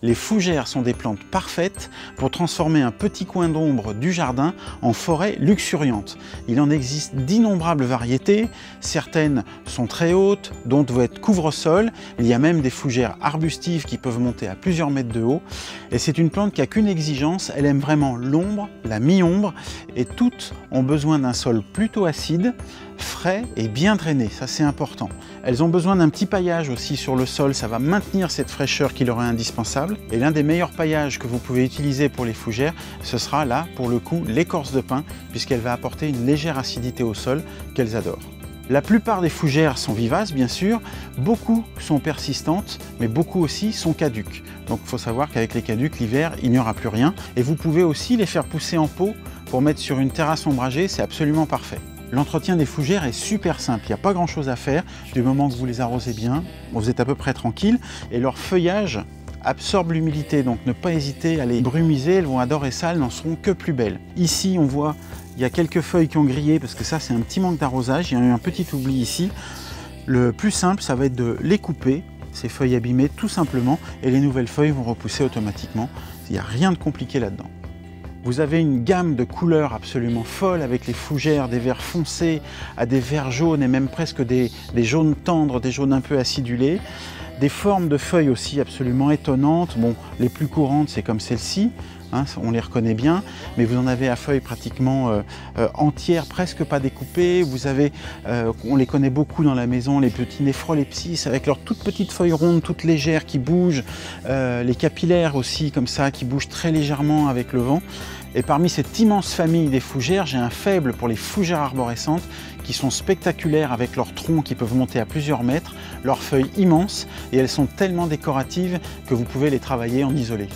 Les fougères sont des plantes parfaites pour transformer un petit coin d'ombre du jardin en forêt luxuriante. Il en existe d'innombrables variétés, certaines sont très hautes, d'autres vont être couvre-sol. Il y a même des fougères arbustives qui peuvent monter à plusieurs mètres de haut. Et c'est une plante qui n'a qu'une exigence, elle aime vraiment l'ombre, la mi-ombre, et toutes ont besoin d'un sol plutôt acide, frais et bien drainé, ça c'est important. Elles ont besoin d'un petit paillage aussi sur le sol, ça va maintenir cette fraîcheur qui leur est indispensable. Et l'un des meilleurs paillages que vous pouvez utiliser pour les fougères, ce sera là, pour le coup, l'écorce de pin, puisqu'elle va apporter une légère acidité au sol qu'elles adorent. La plupart des fougères sont vivaces, bien sûr, beaucoup sont persistantes, mais beaucoup aussi sont caduques. Donc il faut savoir qu'avec les caducs, l'hiver, il n'y aura plus rien. Et vous pouvez aussi les faire pousser en pot pour mettre sur une terrasse ombragée, c'est absolument parfait. L'entretien des fougères est super simple, il n'y a pas grand chose à faire. Du moment que vous les arrosez bien, vous êtes à peu près tranquille. Et leur feuillage absorbe l'humidité, donc ne pas hésiter à les brumiser, elles vont adorer ça, elles n'en seront que plus belles. Ici, on voit, il y a quelques feuilles qui ont grillé, parce que ça, c'est un petit manque d'arrosage, il y a eu un petit oubli ici. Le plus simple, ça va être de les couper, ces feuilles abîmées, tout simplement, et les nouvelles feuilles vont repousser automatiquement. Il n'y a rien de compliqué là-dedans. Vous avez une gamme de couleurs absolument folle avec les fougères, des verts foncés à des verts jaunes et même presque des jaunes tendres, des jaunes un peu acidulés. Des formes de feuilles aussi absolument étonnantes. Bon, les plus courantes, c'est comme celle-ci, hein, on les reconnaît bien, mais vous en avez à feuilles pratiquement entières, presque pas découpées. Vous avez, on les connaît beaucoup dans la maison, les petits néphrolepsis avec leurs toutes petites feuilles rondes, toutes légères qui bougent, les capillaires aussi comme ça, qui bougent très légèrement avec le vent. Et parmi cette immense famille des fougères, j'ai un faible pour les fougères arborescentes qui sont spectaculaires avec leurs troncs qui peuvent monter à plusieurs mètres, leurs feuilles immenses, et elles sont tellement décoratives que vous pouvez les travailler en isolé.